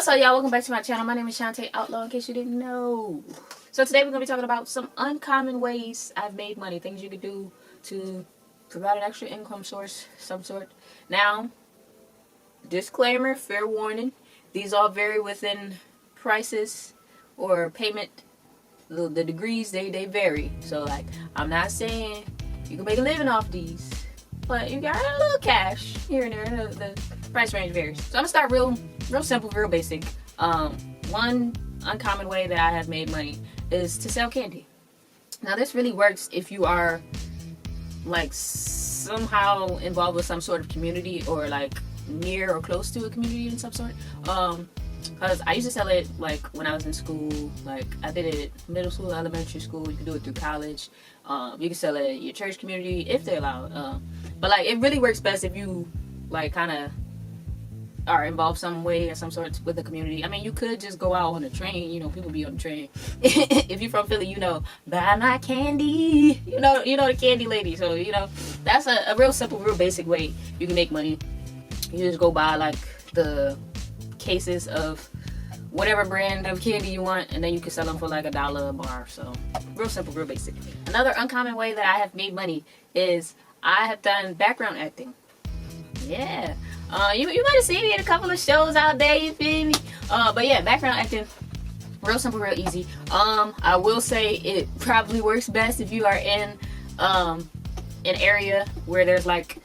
What's up, y'all? Welcome back to my channel. My name is Shantae Outlaw, in case you didn't know. So today we're going to be talking about some uncommon ways I've made money. Things you could do to provide an extra income source, some sort. Now, disclaimer, fair warning. These all vary within prices or payment. The degrees, they vary. So, like, I'm not saying you can make a living off these, but you got a little cash here and there. The price range varies. So I'm going to start real simple, real basic. One uncommon way that I have made money is to sell candy. Now this really works if you are like somehow involved with some sort of community or like near or close to a community in some sort. Because I used to sell it like when I was in school. Like I did it middle school, elementary school. You can do it through college. You can sell it at your church community if they allow. But like it really works best if you like kind of are involved some way or some sort with the community. I mean, you could just go out on the train. You know, people be on the train. If you're from Philly, you know, buy my candy. You know the candy lady. So you know, that's a real simple, real basic way you can make money. You just go buy like the cases of whatever brand of candy you want, and then you can sell them for like $1 a bar. So real simple, real basic. Another uncommon way that I have made money is I have done background acting. Yeah. You might have seen me in a couple of shows out there, you feel me? But yeah, background acting, real simple, real easy. I will say it probably works best if you are in an area where there's like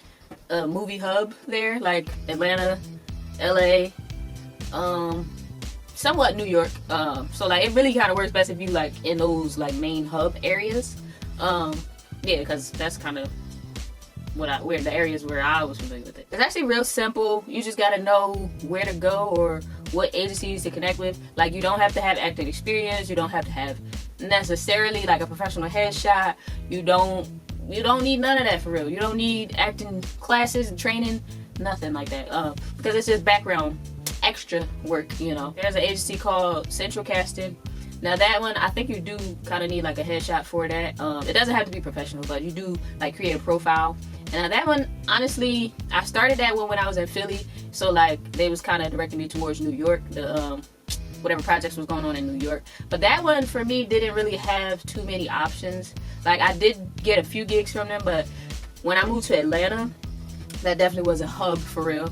a movie hub there, like Atlanta, LA, somewhat New York. So like it really kind of works best if you like in those like main hub areas. Yeah, because that's kind of where the areas where I was familiar with it. It's actually real simple. You just gotta know where to go or what agencies to connect with. Like you don't have to have acting experience. You don't have to have necessarily like a professional headshot. You don't need none of that for real. You don't need acting classes and training, nothing like that. Because it's just background extra work, you know. There's an agency called Central Casting. Now that one, I think you do kind of need like a headshot for that. It doesn't have to be professional, but you do like create a profile. And that one, honestly, I started that one when I was in Philly. So like they was kind of directing me towards New York, the whatever projects was going on in New York. But that one for me didn't really have too many options. Like I did get a few gigs from them, but when I moved to Atlanta, that definitely was a hub for real.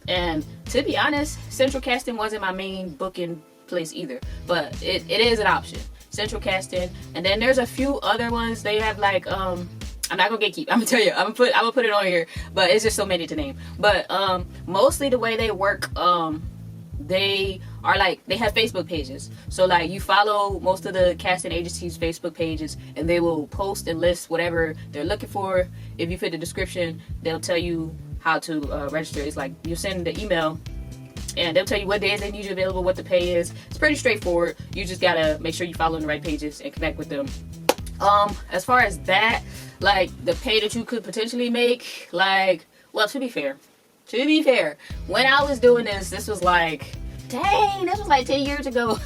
And to be honest, Central Casting wasn't my main booking place either, but it is an option. Central Casting, and then there's a few other ones. They have like I'm not gonna gatekeep. I'm gonna tell you. I'm gonna put it on here, but it's just so many to name. But mostly the way they work, they are like they have Facebook pages. So like you follow most of the casting agencies' Facebook pages, and they will post and list whatever they're looking for. If you fit the description, they'll tell you how to register. It's like you send the email, and they'll tell you what days they need you available, what the pay is. It's pretty straightforward. You just gotta make sure you follow the right pages and connect with them. As far as that, like the pay that you could potentially make, like, well, to be fair, when I was doing this was like, dang, this was like 10 years ago.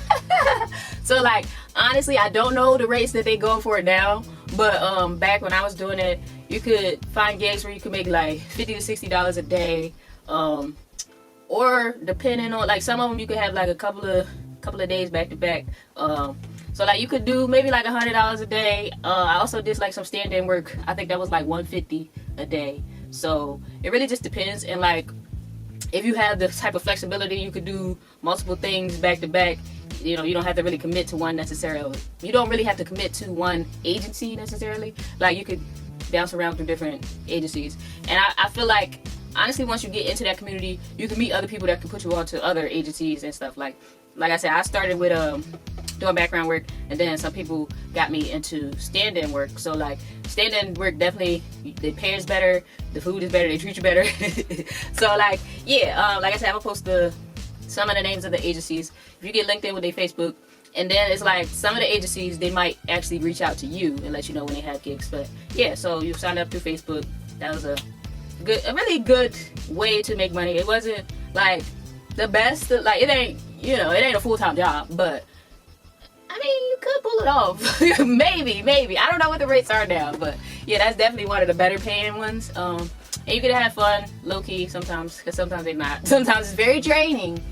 So like, honestly, I don't know the rates that they go for now, but back when I was doing it, you could find gigs where you could make like $50 to $60 a day, or depending on like some of them you could have like a couple of days back to back. So like you could do maybe like $100 a day. I also did like some stand-in work. I think that was like $150 a day. So it really just depends. And like if you have the type of flexibility, you could do multiple things back to back. You know, you don't have to really commit to one necessarily. You don't really have to commit to one agency necessarily. Like you could bounce around through different agencies. And I feel like honestly, once you get into that community, you can meet other people that can put you on to other agencies and stuff. Like I said, I started with doing background work, and then some people got me into stand-in work. So like stand-in work, definitely the pay is better, the food is better, they treat you better. So like yeah, like I said, I'm gonna post some of the names of the agencies. If you get linked in with their Facebook, and then it's like some of the agencies, they might actually reach out to you and let you know when they have gigs. But yeah, so you signed up through Facebook. That was a really good way to make money. It wasn't like the best, like it ain't a full-time job, but I mean, you could pull it off. maybe. I don't know what the rates are now, but yeah, that's definitely one of the better paying ones. And you can have fun, low key sometimes, because sometimes they're not. Sometimes it's very draining.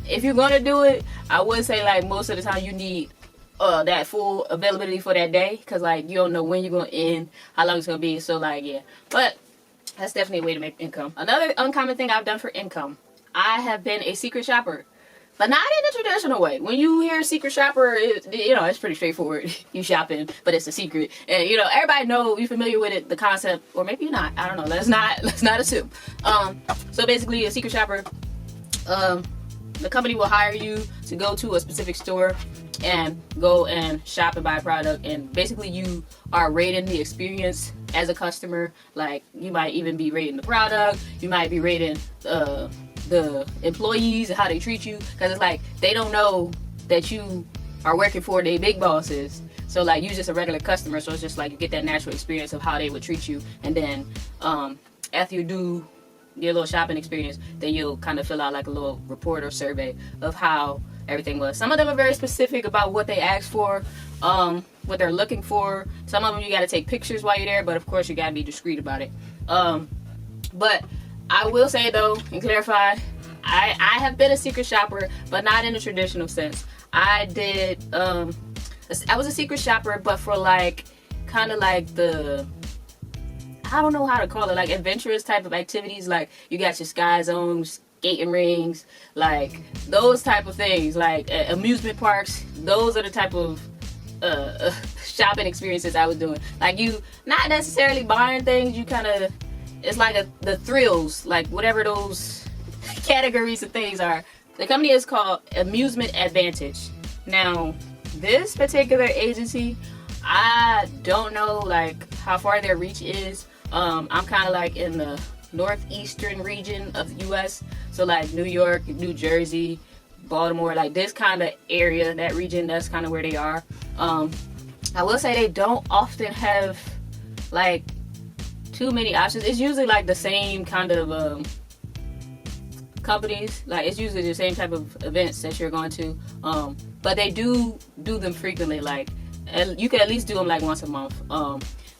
If you're gonna do it, I would say like most of the time you need that full availability for that day, because like you don't know when you're gonna end, how long it's gonna be. So like yeah, but that's definitely a way to make income. Another uncommon thing I've done for income, I have been a secret shopper. But not in the traditional way. When you hear secret shopper, it's pretty straightforward. You shopping, but it's a secret, and everybody know, you're familiar with it, the concept, or maybe you're not. I don't know. Let's not assume. So basically, a secret shopper, the company will hire you to go to a specific store and go and shop and buy a product, and basically you are rating the experience as a customer. Like you might even be rating the product. You might be rating the employees and how they treat you, because it's like they don't know that you are working for the big bosses. So like you're just a regular customer, so it's just like you get that natural experience of how they would treat you. And then after you do your little shopping experience, then you'll kind of fill out like a little report or survey of how everything was. Some of them are very specific about what they ask for, what they're looking for. Some of them you got to take pictures while you're there, but of course you got to be discreet about it. But I will say though, and clarify, I have been a secret shopper, but not in a traditional sense. I was a secret shopper, but for like, kind of like I don't know how to call it, like adventurous type of activities. Like you got your Sky Zone, skating rings, like those type of things, like amusement parks. Those are the type of shopping experiences I was doing. Like you not necessarily buying things, you kind of, it's like the thrills, like whatever those categories of things are. The company is called Amusement Advantage. Now, this particular agency, I don't know like how far their reach is. I'm kind of like in the northeastern region of the U.S. So like New York, New Jersey, Baltimore, like this kind of area, that region, that's kind of where they are. I will say they don't often have like too many options. It's usually like the same kind of companies. Like it's usually the same type of events that you're going to. But they do them frequently. Like you can at least do them like once a month.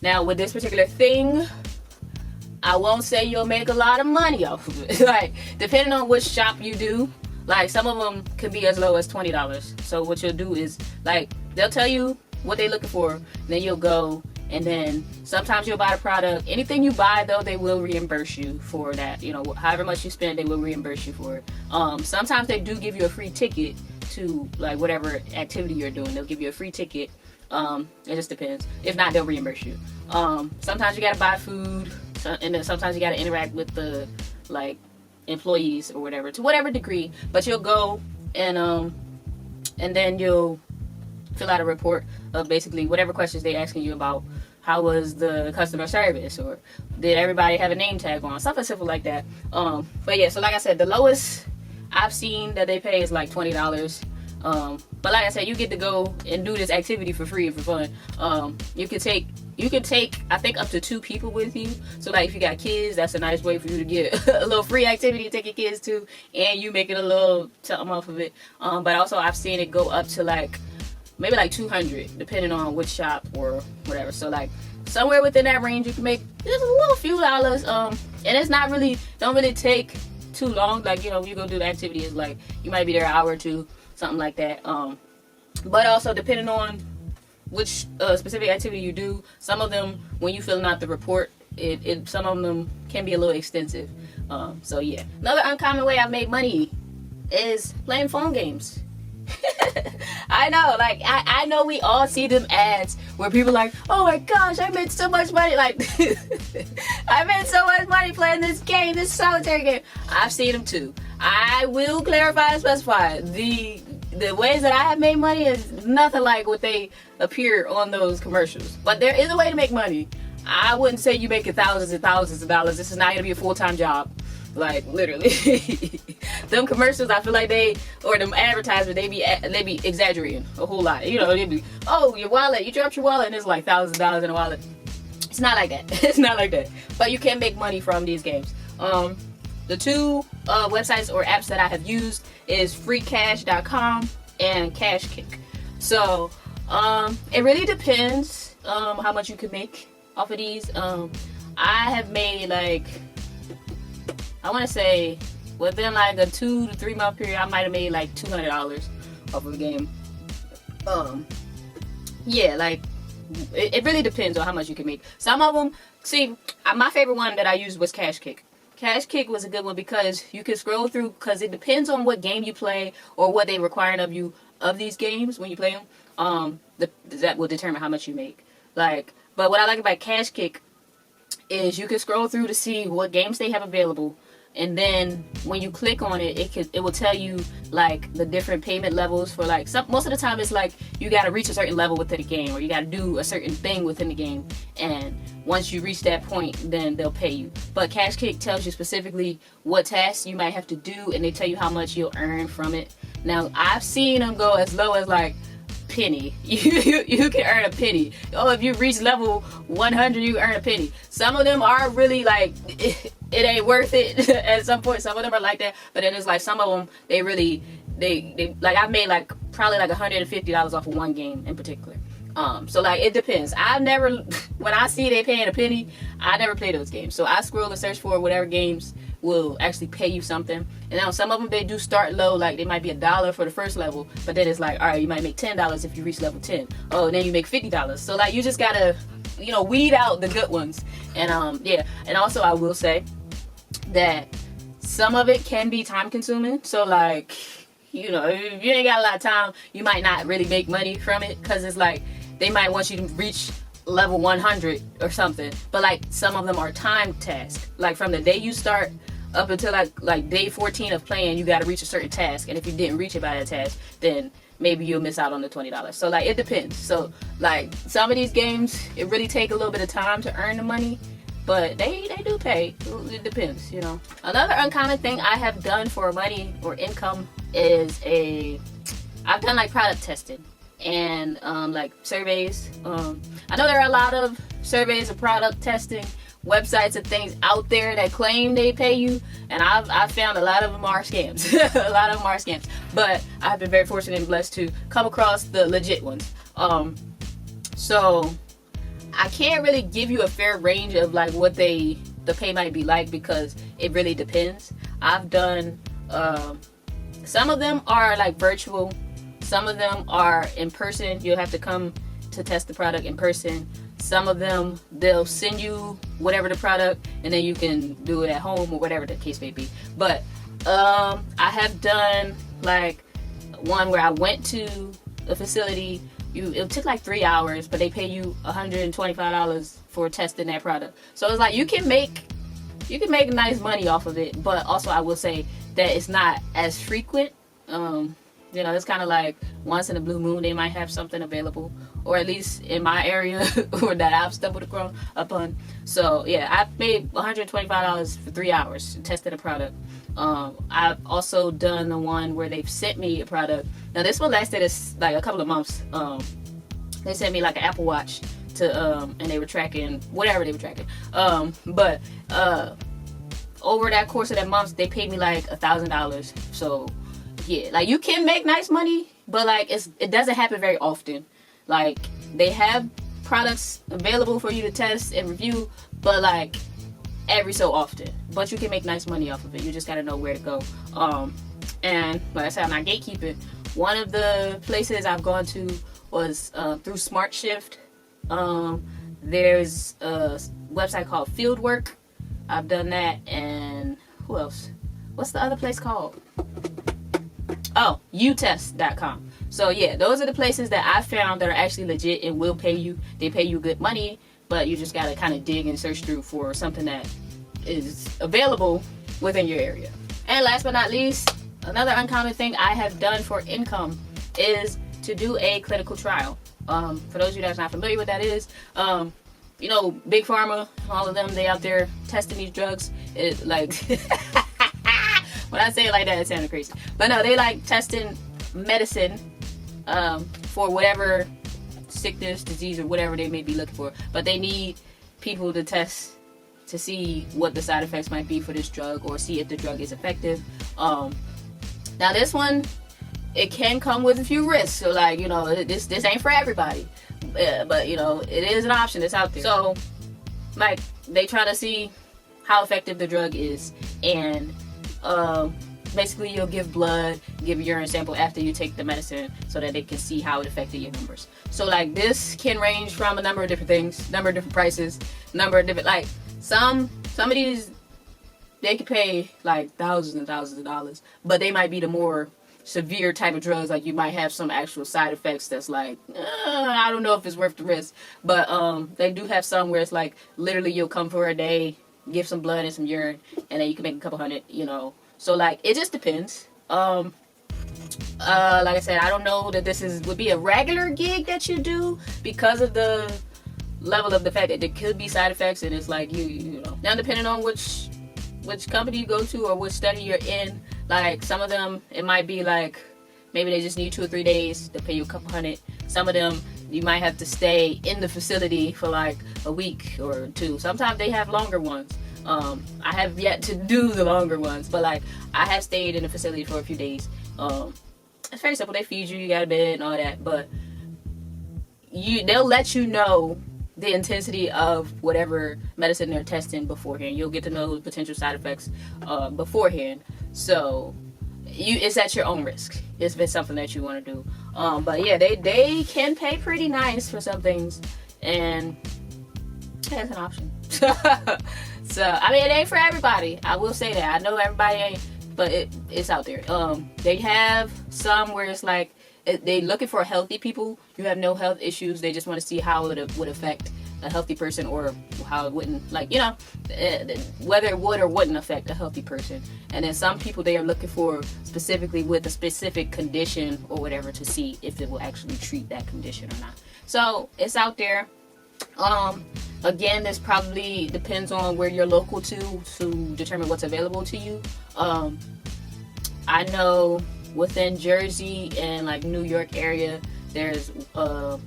Now with this particular thing, I won't say you'll make a lot of money off of it. Like depending on which shop you do, like some of them could be as low as $20. So what you'll do is like they'll tell you what they're looking for, and then you'll go, and then sometimes you'll buy a product. Anything you buy though, they will reimburse you for that. However much you spend, they will reimburse you for it. Sometimes they do give you a free ticket to like whatever activity you're doing. They'll give you a free ticket. It just depends. If not, they'll reimburse you. Sometimes you gotta buy food, and then sometimes you gotta interact with the like employees or whatever, to whatever degree. But you'll go and then you'll fill out a report of basically whatever questions they asking you about. How was the customer service, or did everybody have a name tag on, something simple like that. But yeah, so like I said, the lowest I've seen that they pay is like $20. But like I said, you get to go and do this activity for free and for fun. You can take I think up to 2 people with you. So like if you got kids, that's a nice way for you to get a little free activity to take your kids to, and you make it a little something off of it. But also I've seen it go up to like maybe like 200, depending on which shop or whatever. So like somewhere within that range, you can make just a little few dollars. And it's not really, don't really take too long. Like, you go do the activity, it's like you might be there an hour or two, something like that. But also depending on which specific activity you do, some of them, when you filling out the report, some of them can be a little extensive. So yeah, another uncommon way I've made money is playing phone games. I know, like I know we all see them ads where people like, oh my gosh, I made so much money, like I made so much money playing this game, this solitaire game. I've seen them too. I will clarify and specify, the ways that I have made money is nothing like what they appear on those commercials. But there is a way to make money. I wouldn't say you making thousands and thousands of dollars. This is not gonna be a full-time job. Like literally, them commercials, I feel like them advertisements, they be exaggerating a whole lot. They be, oh, your wallet, you dropped your wallet, and it's like thousands of dollars in a wallet. It's not like that. It's not like that. But you can make money from these games. The 2 websites or apps that I have used is freecash.com and Cashkick. So it really depends how much you can make off of these. I have made like, I want to say within like a 2 to 3 month period, I might have made like $200 off of a game. Yeah, like it really depends on how much you can make. Some of them, see, my favorite one that I used was Cash Kick. Cash Kick was a good one because you can scroll through, because it depends on what game you play or what they require of you of these games when you play them. That will determine how much you make. Like, but what I like about Cash Kick is you can scroll through to see what games they have available, and then when you click on it, it will tell you like the different payment levels for like most of the time it's like you got to reach a certain level within the game, or you got to do a certain thing within the game, and once you reach that point, then they'll pay you. But Cash Kick tells you specifically what tasks you might have to do, and they tell you how much you'll earn from it. Now I've seen them go as low as like penny. You can earn a penny. Oh, if you reach level 100, you earn a penny. Some of them are really like it ain't worth it at some point. Some of them are like that, but then it's like some of them they like I've made like probably like $150 off of one game in particular. So like it depends. I've never, when I see they paying a penny, I never play those games. So I scroll and search for whatever games will actually pay you something. And now some of them, they do start low, like they might be $1 for the first level, but then it's like, all right, you might make $10 if you reach level 10. Oh, and then you make $50. So like you just gotta, weed out the good ones. And yeah, and also I will say that some of it can be time consuming. So like, if you ain't got a lot of time, you might not really make money from it, because it's like they might want you to reach level 100 or something, but like some of them are time tasks, like from the day you start up until like day 14 of playing, you got to reach a certain task, and if you didn't reach it by that task, then maybe you'll miss out on the $20. So like it depends. So like some of these games, it really take a little bit of time to earn the money, but they do pay. It depends. Another uncommon thing I have done for money or income is I've done like product testing and like surveys. I know there are a lot of surveys of product testing websites and things out there that claim they pay you, and I've found a lot of them are scams. A lot of them are scams, but I've been very fortunate and blessed to come across the legit ones. So I can't really give you a fair range of like what the pay might be like, because it really depends. I've done some of them are like virtual, some of them are in person. You'll have to come to test the product in person. Some of them, they'll send you whatever the product, and then you can do it at home or whatever the case may be. But I have done like one where I went to a facility. It took like 3 hours, but they pay you $125 for testing that product. So it's like you can make nice money off of it, but also I will say that it's not as frequent. It's kind of like once in a blue moon they might have something available, or at least in my area or that I've stumbled upon. So yeah, I made $125 for 3 hours testing a product. I've also done the one where they've sent me a product. Now this one lasted like a couple of months. They sent me like an Apple Watch and they were tracking whatever they were tracking. But over that course of that month, they paid me like $1,000. So yeah, like you can make nice money, but like it doesn't happen very often. Like they have products available for you to test and review, but like every so often. But you can make nice money off of it. You just gotta know where to go. And like I said, I'm not gatekeeping. One of the places I've gone to was through SmartShift. There's a website called Fieldwork. I've done that, and who else? What's the other place called? Oh, utest.com. So yeah, those are the places that I found that are actually legit and will pay you. They pay you good money, but you just gotta kind of dig and search through for something that is available within your area. And last but not least, another uncommon thing I have done for income is to do a clinical trial. For those of you that's not familiar with that is, Big Pharma, all of them, they out there testing these drugs. It like when I say it like that, it sounded crazy. But no, they like testing medicine for whatever sickness, disease, or whatever they may be looking for. But they need people to test to see what the side effects might be for this drug, or see if the drug is effective. Now this one, it can come with a few risks. So like, this ain't for everybody. But it is an option that's out there. So like they try to see how effective the drug is, and Basically, you'll give blood, give a urine sample after you take the medicine so that they can see how it affected your numbers. So like this can range from a number of different things, number of different prices, number of different, like some of these, they could pay like thousands and thousands of dollars, but they might be the more severe type of drugs. Like you might have some actual side effects that's like, I don't know if it's worth the risk. But they do have some where it's like literally you'll come for a day, give some blood and some urine, and then you can make a couple hundred, you know. So like it just depends. Like I said, I don't know that this would be a regular gig that you do because of the level of the fact that there could be side effects, and it's like you know. Now depending on which company you go to or which study you're in, like some of them it might be like maybe they just need 2 or 3 days to pay you a couple hundred. Some of them you might have to stay in the facility for like a week or 2. Sometimes they have longer ones. I have yet to do the longer ones, but like I have stayed in the facility for a few days. It's very simple. They feed you, you got a bed and all that, but they'll let you know the intensity of whatever medicine they're testing beforehand. You'll get to know the potential side effects beforehand. So it's at your own risk if it's something that you want to do. But yeah, they can pay pretty nice for some things, and that's an option. So I mean, it ain't for everybody. I will say that. I know everybody ain't, but it's out there. They have some where it's like they looking for healthy people. You have no health issues. They just want to see how it would affect a healthy person, or how it wouldn't, like, you know, whether it would or wouldn't affect a healthy person. And then some people, they are looking for specifically with a specific condition or whatever to see if it will actually treat that condition or not. So it's out there. Again, this probably depends on where you're local to determine what's available to you. I know within Jersey and like New York area, there's a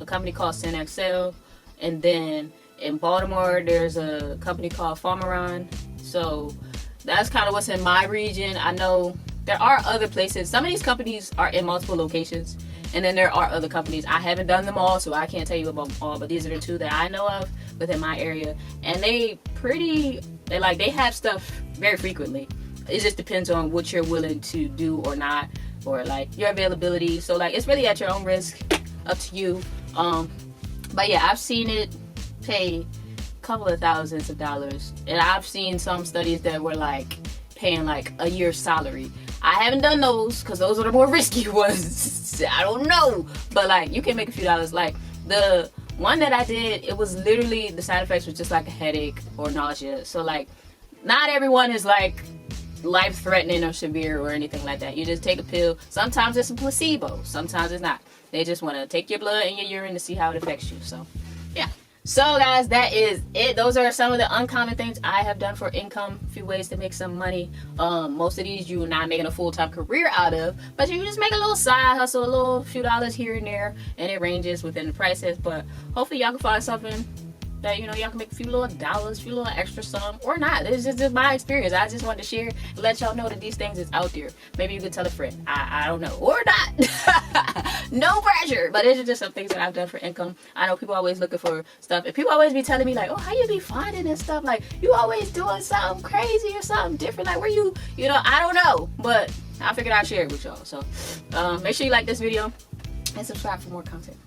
company called SynXL, and then in Baltimore there's a company called Pharmaron. So that's kind of what's in my region. I know there are other places. Some of these companies are in multiple locations, and then there are other companies. I haven't done them all, so I can't tell you about them all, but these are the 2 that I know of within my area, and they have stuff very frequently. It just depends on what you're willing to do or not, or like your availability. So like it's really at your own risk, up to you. But yeah, I've seen it pay a couple of thousands of dollars, and I've seen some studies that were like paying like a year's salary. I haven't done those because those are the more risky ones. I don't know, but like you can make a few dollars. Like the one that I did, it was literally, the side effects was just like a headache or nausea. So like not everyone is like life-threatening or severe or anything like that. You just take a pill. Sometimes it's a placebo, sometimes it's not. They just want to take your blood and your urine to see how it affects you. So yeah. So guys, that is it. Those are some of the uncommon things I have done for income. A few ways to make some money. Most of these you are not making a full-time career out of, but you can just make a little side hustle, a little few dollars here and there, and it ranges within the prices. But hopefully y'all can find something that, you know, y'all can make a few little dollars, a few little extra some, or not. This is just my experience. I just wanted to share and let y'all know that these things is out there. Maybe you could tell a friend. I don't know. Or not. No pressure. But it's just some things that I've done for income. I know people always looking for stuff. And people always be telling me like, oh, how you be finding this stuff? Like, you always doing something crazy or something different. Like, where you know, I don't know. But I figured I'd share it with y'all. So make sure you like this video and subscribe for more content.